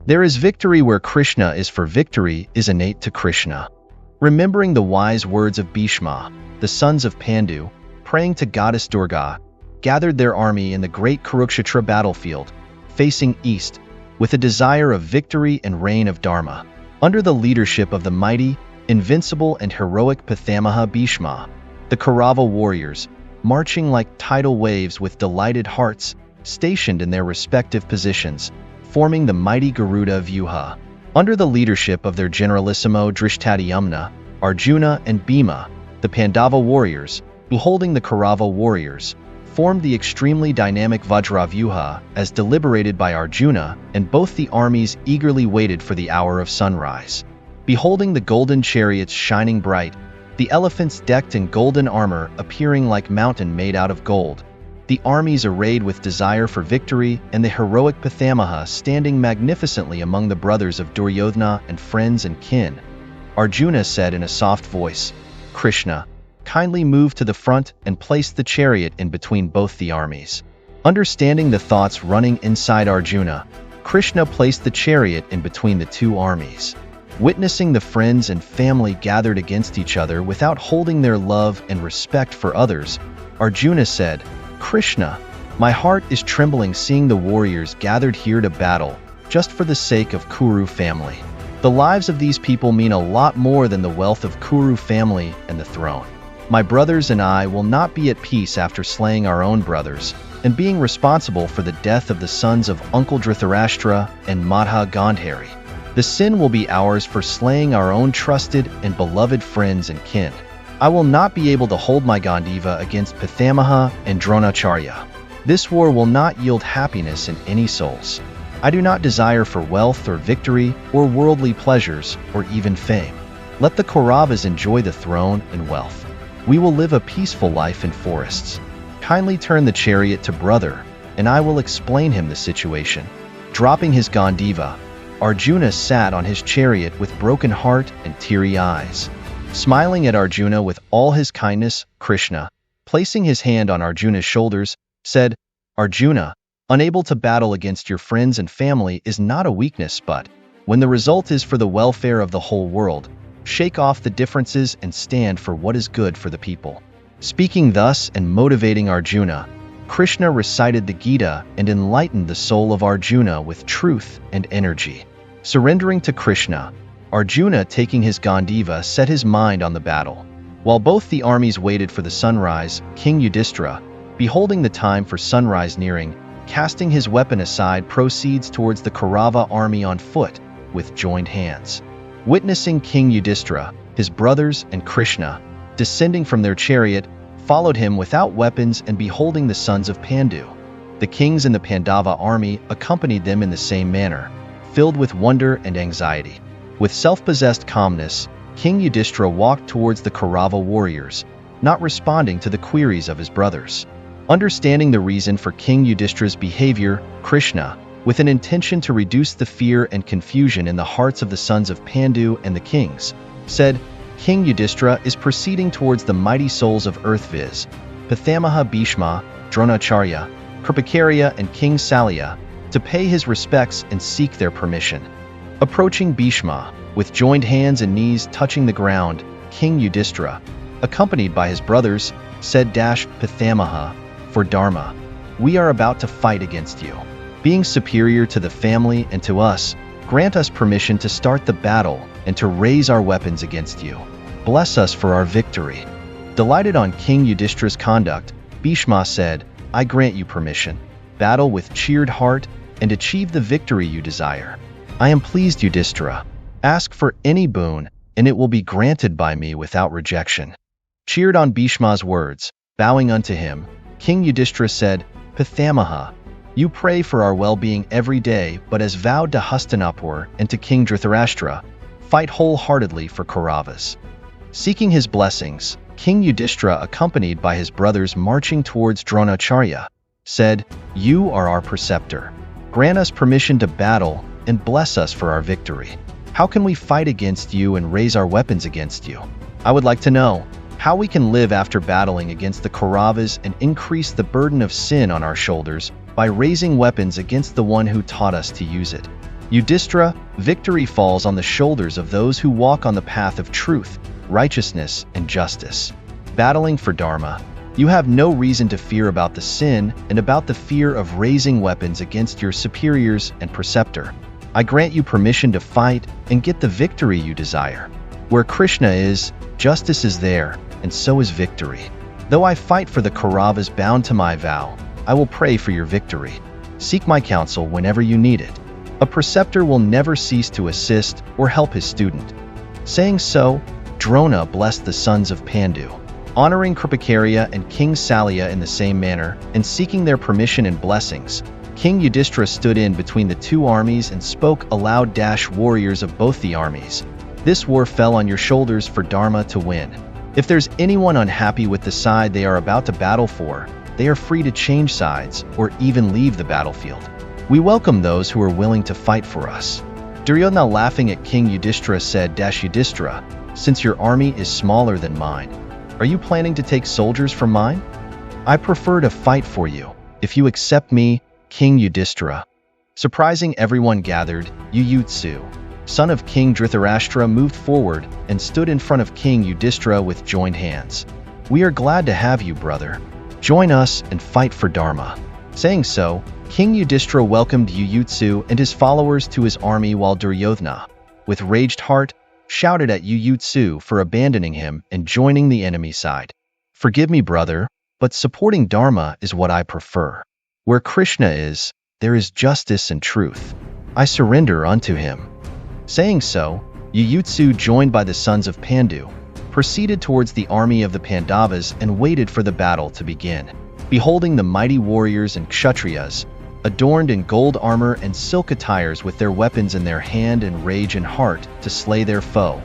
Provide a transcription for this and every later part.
There is victory where Krishna is, for victory is innate to Krishna. Remembering the wise words of Bhishma, the sons of Pandu, praying to goddess Durga, gathered their army in the great Kurukshetra battlefield, facing east, with a desire of victory and reign of dharma. Under the leadership of the mighty, invincible and heroic Pitamaha Bhishma, the Kaurava warriors, marching like tidal waves with delighted hearts, stationed in their respective positions, forming the mighty Garuda Vyuha. Under the leadership of their generalissimo Drishtadyumna, Arjuna and Bhima, the Pandava warriors, beholding the Kaurava warriors, formed the extremely dynamic Vajravyuha as deliberated by Arjuna, and both the armies eagerly waited for the hour of sunrise. Beholding the golden chariots shining bright, the elephants decked in golden armor appearing like mountain made out of gold, the armies arrayed with desire for victory, and the heroic Pitamaha standing magnificently among the brothers of Duryodhana and friends and kin, Arjuna said in a soft voice, "Krishna, kindly move to the front and place the chariot in between both the armies." Understanding the thoughts running inside Arjuna, Krishna placed the chariot in between the two armies. Witnessing the friends and family gathered against each other without holding their love and respect for others, Arjuna said, "Krishna, my heart is trembling seeing the warriors gathered here to battle just for the sake of Kuru family. The lives of these people mean a lot more than the wealth of Kuru family and the throne. My brothers and I will not be at peace after slaying our own brothers and being responsible for the death of the sons of Uncle Dhritarashtra and Madha Gandhari. The sin will be ours for slaying our own trusted and beloved friends and kin. I will not be able to hold my Gandiva against Pitamaha and Dronacharya. This war will not yield happiness in any souls. I do not desire for wealth or victory or worldly pleasures or even fame. Let the Kauravas enjoy the throne and wealth. We will live a peaceful life in forests. Kindly turn the chariot to brother, and I will explain him the situation." Dropping his Gandiva, Arjuna sat on his chariot with broken heart and teary eyes. Smiling at Arjuna with all his kindness, Krishna, placing his hand on Arjuna's shoulders, said, "Arjuna, unable to battle against your friends and family is not a weakness, but, when the result is for the welfare of the whole world, shake off the differences and stand for what is good for the people." Speaking thus and motivating Arjuna, Krishna recited the Gita and enlightened the soul of Arjuna with truth and energy. Surrendering to Krishna, Arjuna, taking his Gandiva, set his mind on the battle. While both the armies waited for the sunrise, King Yudhishthira, beholding the time for sunrise nearing, casting his weapon aside, proceeds towards the Kaurava army on foot, with joined hands. Witnessing King Yudhishthira, his brothers and Krishna, descending from their chariot, followed him without weapons, and beholding the sons of Pandu, the kings in the Pandava army accompanied them in the same manner, filled with wonder and anxiety. With self-possessed calmness, King Yudhishthira walked towards the Kaurava warriors, not responding to the queries of his brothers. Understanding the reason for King Yudhishthira's behavior, Krishna, with an intention to reduce the fear and confusion in the hearts of the sons of Pandu and the kings, said, "King Yudhishthira is proceeding towards the mighty souls of earth, viz. Pitamaha Bhishma, Dronacharya, Kripakarya and King Salya, to pay his respects and seek their permission." Approaching Bhishma, with joined hands and knees touching the ground, King Yudhishthira, accompanied by his brothers, said, "Pitamaha, for dharma, we are about to fight against you. Being superior to the family and to us, grant us permission to start the battle and to raise our weapons against you. Bless us for our victory." Delighted on King Yudhishthira's conduct, Bhishma said, "I grant you permission. Battle with cheered heart and achieve the victory you desire. I am pleased, Yudhishthira. Ask for any boon, and it will be granted by me without rejection." Cheered on Bhishma's words, bowing unto him, King Yudhishthira said, "Pitamaha, you pray for our well-being every day, but as vowed to Hastinapur and to King Dhritarashtra, fight wholeheartedly for Kauravas." Seeking his blessings, King Yudhishthira, accompanied by his brothers marching towards Dronacharya, said, "You are our preceptor. Grant us permission to battle and bless us for our victory. How can we fight against you and raise our weapons against you? I would like to know how we can live after battling against the Kauravas and increase the burden of sin on our shoulders by raising weapons against the one who taught us to use it." Yudhishthira, victory falls on the shoulders of those who walk on the path of truth, righteousness, and justice. Battling for dharma, you have no reason to fear about the sin and about the fear of raising weapons against your superiors and preceptor. I grant you permission to fight and get the victory you desire. Where Krishna is, justice is there, and so is victory. Though I fight for the Kauravas bound to my vow, I will pray for your victory. Seek my counsel whenever you need it. A preceptor will never cease to assist or help his student. Saying so, Drona blessed the sons of Pandu, honoring Kripakarya and King Salya in the same manner, and seeking their permission and blessings. King Yudhishthira stood in between the two armies and spoke aloud, warriors of both the armies. This war fell on your shoulders for dharma to win. If there's anyone unhappy with the side they are about to battle for, they are free to change sides or even leave the battlefield. We welcome those who are willing to fight for us. Duryodhana, laughing at King Yudhishthira, said, Yudhishthira, since your army is smaller than mine, are you planning to take soldiers from mine? I prefer to fight for you, if you accept me, King Yudhishthira. Surprising everyone gathered, Yuyutsu, son of King Dhritarashtra, moved forward and stood in front of King Yudhishthira with joined hands. We are glad to have you, brother. Join us and fight for dharma. Saying so, King Yudhishthira welcomed Yuyutsu and his followers to his army, while Duryodhana, with raged heart, shouted at Yuyutsu for abandoning him and joining the enemy side. Forgive me, brother, but supporting dharma is what I prefer. Where Krishna is, there is justice and truth. I surrender unto him. Saying so, Yuyutsu, joined by the sons of Pandu, proceeded towards the army of the Pandavas and waited for the battle to begin. Beholding the mighty warriors and Kshatriyas, adorned in gold armor and silk attires with their weapons in their hand and rage in heart to slay their foe,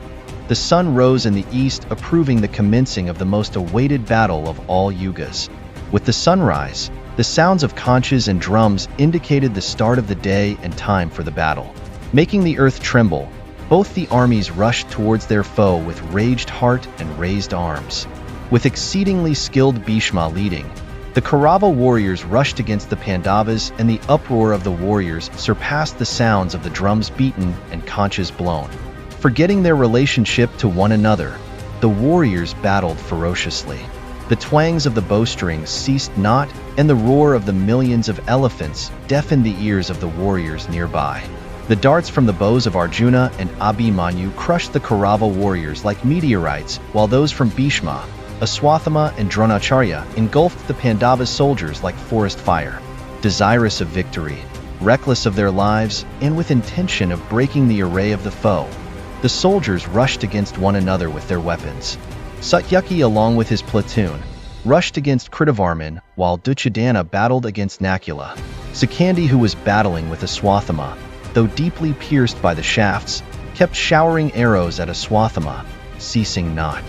the sun rose in the east, approving the commencing of the most awaited battle of all yugas. With the sunrise, the sounds of conches and drums indicated the start of the day and time for the battle. Making the earth tremble, both the armies rushed towards their foe with raged heart and raised arms. With exceedingly skilled Bhishma leading, the Kaurava warriors rushed against the Pandavas, and the uproar of the warriors surpassed the sounds of the drums beaten and conches blown. Forgetting their relationship to one another, the warriors battled ferociously. The twangs of the bowstrings ceased not, and the roar of the millions of elephants deafened the ears of the warriors nearby. The darts from the bows of Arjuna and Abhimanyu crushed the Kaurava warriors like meteorites, while those from Bhishma, Aswathama, and Dronacharya engulfed the Pandava soldiers like forest fire. Desirous of victory, reckless of their lives, and with intention of breaking the array of the foe, the soldiers rushed against one another with their weapons. Satyaki, along with his platoon, rushed against Kritavarman, while Duchadana battled against Nakula. Sikandi, who was battling with Aswathama, though deeply pierced by the shafts, kept showering arrows at Aswathama, ceasing not.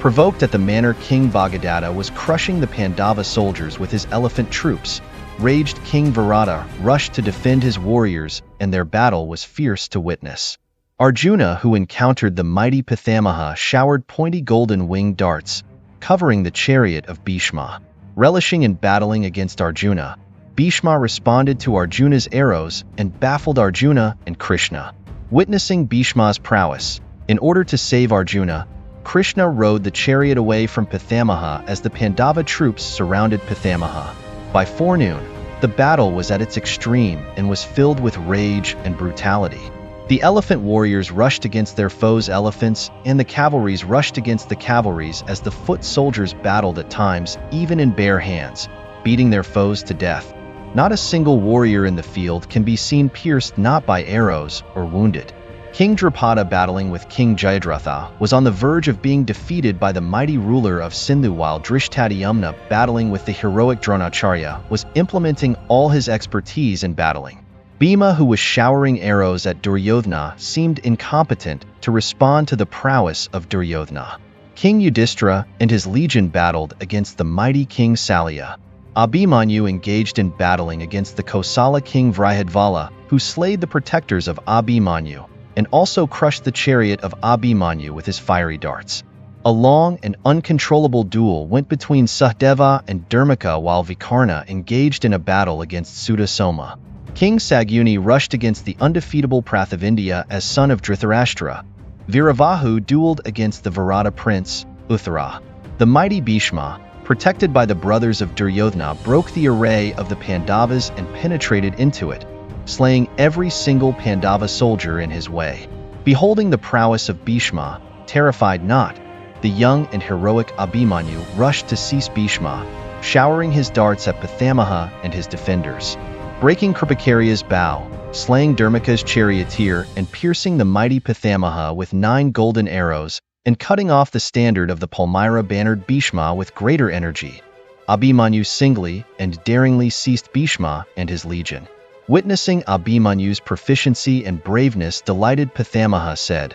Provoked at the manner King Bhagadatta was crushing the Pandava soldiers with his elephant troops, raged King Virata rushed to defend his warriors, and their battle was fierce to witness. Arjuna, who encountered the mighty Pithamaka, showered pointy golden-winged darts, covering the chariot of Bhishma. Relishing in battling against Arjuna, Bhishma responded to Arjuna's arrows and baffled Arjuna and Krishna. Witnessing Bhishma's prowess, in order to save Arjuna, Krishna rode the chariot away from Pithamaka as the Pandava troops surrounded Pithamaka. By forenoon, the battle was at its extreme and was filled with rage and brutality. The elephant warriors rushed against their foes' elephants, and the cavalries rushed against the cavalries as the foot soldiers battled at times, even in bare hands, beating their foes to death. Not a single warrior in the field can be seen pierced not by arrows or wounded. King Drupada, battling with King Jayadratha, was on the verge of being defeated by the mighty ruler of Sindhu, while Drishtadyumna, battling with the heroic Dronacharya, was implementing all his expertise in battling. Bhima, who was showering arrows at Duryodhana, seemed incompetent to respond to the prowess of Duryodhana. King Yudhishthira and his legion battled against the mighty King Salya. Abhimanyu engaged in battling against the Kosala King Vrihadvala, who slayed the protectors of Abhimanyu, and also crushed the chariot of Abhimanyu with his fiery darts. A long and uncontrollable duel went between Sahdeva and Dharmaka, while Vikarna engaged in a battle against Sudasoma. King Saguni rushed against the undefeatable Prathavindiya as son of Dhritarashtra. Viravahu dueled against the Virata prince, Uttara. The mighty Bhishma, protected by the brothers of Duryodhana, broke the array of the Pandavas and penetrated into it, slaying every single Pandava soldier in his way. Beholding the prowess of Bhishma, terrified not, the young and heroic Abhimanyu rushed to seize Bhishma, showering his darts at Pithamaya and his defenders. Breaking Kripakarya's bow, slaying Dharmaka's charioteer and piercing the mighty Pithamaya with 9 golden arrows, and cutting off the standard of the Palmyra-bannered Bhishma with greater energy. Abhimanyu singly and daringly seized Bhishma and his legion. Witnessing Abhimanyu's proficiency and braveness, delighted Pithamaya said,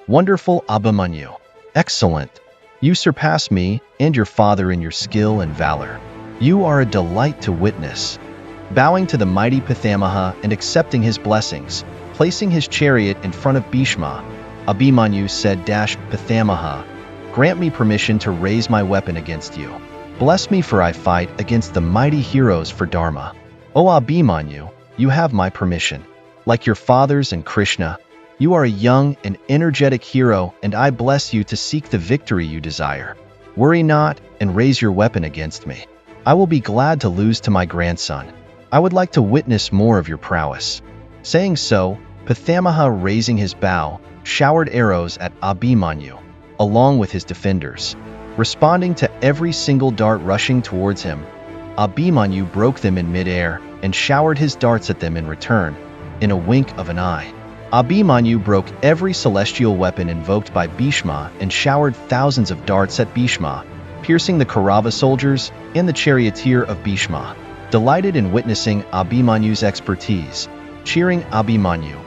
"Wonderful Abhimanyu! Excellent! You surpass me and your father in your skill and valor. You are a delight to witness." Bowing to the mighty Pithamaya and accepting his blessings, placing his chariot in front of Bhishma, Abhimanyu said, "Pithamaya, grant me permission to raise my weapon against you. Bless me, for I fight against the mighty heroes for Dharma. O Abhimanyu, you have my permission. Like your fathers and Krishna, you are a young and energetic hero, and I bless you to seek the victory you desire. Worry not and raise your weapon against me. I will be glad to lose to my grandson. I would like to witness more of your prowess." Saying so, Pithamaya, raising his bow, showered arrows at Abhimanyu, along with his defenders. Responding to every single dart rushing towards him, Abhimanyu broke them in mid-air and showered his darts at them in return, in a wink of an eye. Abhimanyu broke every celestial weapon invoked by Bhishma and showered thousands of darts at Bhishma, piercing the Kaurava soldiers and the charioteer of Bhishma. Delighted in witnessing Abhimanyu's expertise, cheering Abhimanyu,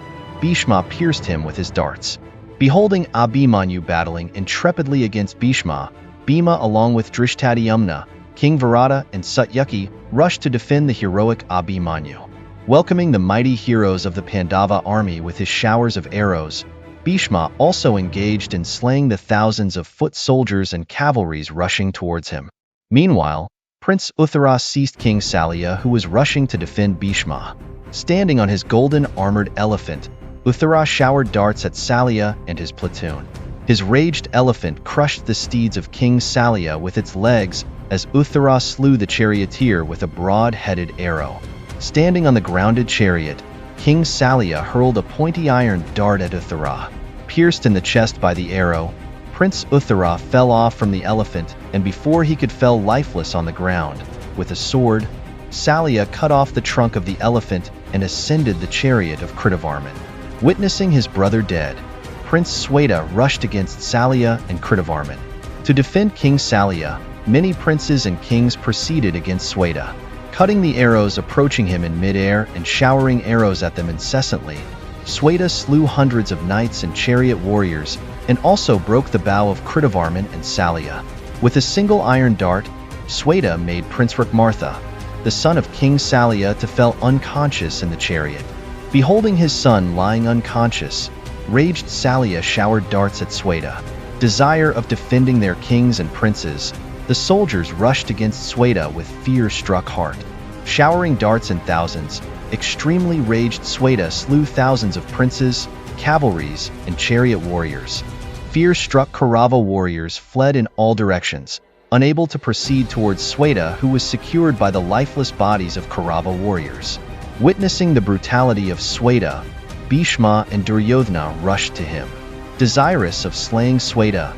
Bhishma pierced him with his darts. Beholding Abhimanyu battling intrepidly against Bhishma, Bhima along with Drishtadyumna, King Virata and Satyaki rushed to defend the heroic Abhimanyu. Welcoming the mighty heroes of the Pandava army with his showers of arrows, Bhishma also engaged in slaying the thousands of foot soldiers and cavalries rushing towards him. Meanwhile, Prince Uttara seized King Salya, who was rushing to defend Bhishma. Standing on his golden armored elephant, Uttara showered darts at Salya and his platoon. His raged elephant crushed the steeds of King Salya with its legs as Uttara slew the charioteer with a broad-headed arrow. Standing on the grounded chariot, King Salya hurled a pointy iron dart at Uttara. Pierced in the chest by the arrow, Prince Uttara fell off from the elephant, and before he could fell lifeless on the ground, with a sword, Salya cut off the trunk of the elephant and ascended the chariot of Kritavarman. Witnessing his brother dead, Prince Sweta rushed against Salya and Kritavarman. To defend King Salya, many princes and kings proceeded against Sweta, cutting the arrows approaching him in mid-air and showering arrows at them incessantly. Sweta slew hundreds of knights and chariot warriors, and also broke the bow of Kritavarman and Salya. With a single iron dart, Sweta made Prince Rukmartha, the son of King Salya, to fell unconscious in the chariot. Beholding his son lying unconscious, raged Salya showered darts at Sweta. Desire of defending their kings and princes, the soldiers rushed against Sweta with fear-struck heart. Showering darts in thousands, extremely raged Sweta slew thousands of princes, cavalries, and chariot warriors. Fear-struck Kaurava warriors fled in all directions, unable to proceed towards Sweta, who was secured by the lifeless bodies of Kaurava warriors. Witnessing the brutality of Sweta, Bhishma and Duryodhana rushed to him. Desirous of slaying Sweta,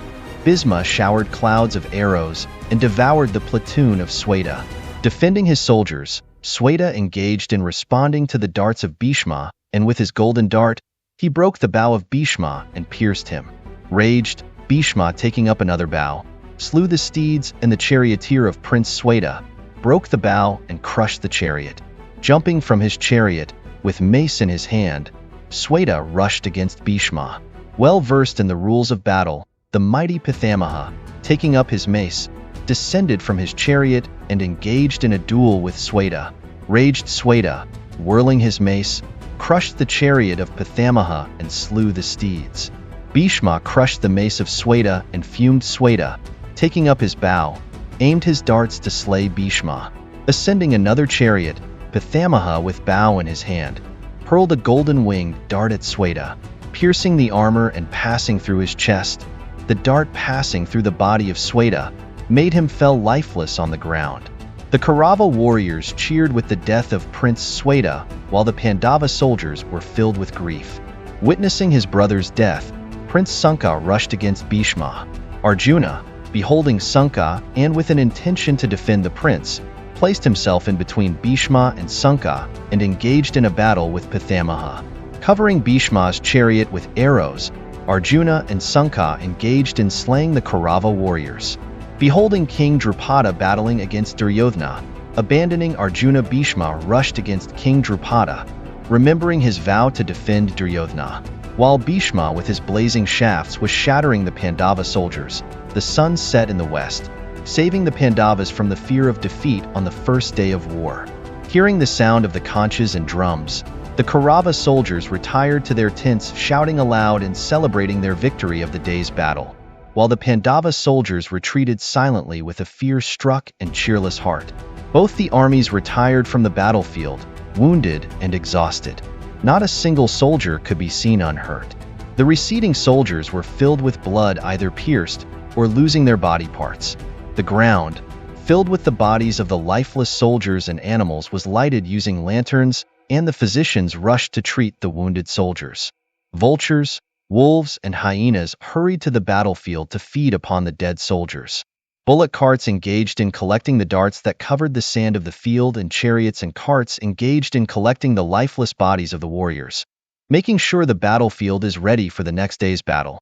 Bhishma showered clouds of arrows and devoured the platoon of Sweta. Defending his soldiers, Sweta engaged in responding to the darts of Bhishma, and with his golden dart, he broke the bow of Bhishma and pierced him. Raged, Bhishma, taking up another bow, slew the steeds and the charioteer of Prince Sweta, broke the bow and crushed the chariot. Jumping from his chariot, with mace in his hand, Sweta rushed against Bhishma. Well versed in the rules of battle, the mighty Pithamaya, taking up his mace, descended from his chariot and engaged in a duel with Sweta. Raged Sweta, whirling his mace, crushed the chariot of Pithamaya and slew the steeds. Bhishma crushed the mace of Sweta and fumed Sweta, taking up his bow, aimed his darts to slay Bhishma. Ascending another chariot, Pithamaya, with bow in his hand, hurled a golden-winged dart at Sweta, piercing the armor and passing through his chest. The dart, passing through the body of Sweta, made him fell lifeless on the ground. The Kaurava warriors cheered with the death of Prince Sweta, while the Pandava soldiers were filled with grief. Witnessing his brother's death, Prince Sanka rushed against Bhishma. Arjuna, beholding Sanka and with an intention to defend the prince, placed himself in between Bhishma and Sanka and engaged in a battle with Pithamaya. Covering Bhishma's chariot with arrows, Arjuna and Sanka engaged in slaying the Kaurava warriors. Beholding King Drupada battling against Duryodhana, abandoning Arjuna, Bhishma rushed against King Drupada, remembering his vow to defend Duryodhana. While Bhishma with his blazing shafts was shattering the Pandava soldiers, the sun set in the west, saving the Pandavas from the fear of defeat on the first day of war. Hearing the sound of the conches and drums, the Kaurava soldiers retired to their tents, shouting aloud and celebrating their victory of the day's battle, while the Pandava soldiers retreated silently with a fear-struck and cheerless heart. Both the armies retired from the battlefield, wounded and exhausted. Not a single soldier could be seen unhurt. The receding soldiers were filled with blood, either pierced or losing their body parts. The ground, filled with the bodies of the lifeless soldiers and animals, was lighted using lanterns, and the physicians rushed to treat the wounded soldiers. Vultures, wolves, and hyenas hurried to the battlefield to feed upon the dead soldiers. Bullock carts engaged in collecting the darts that covered the sand of the field, and chariots and carts engaged in collecting the lifeless bodies of the warriors, making sure the battlefield is ready for the next day's battle.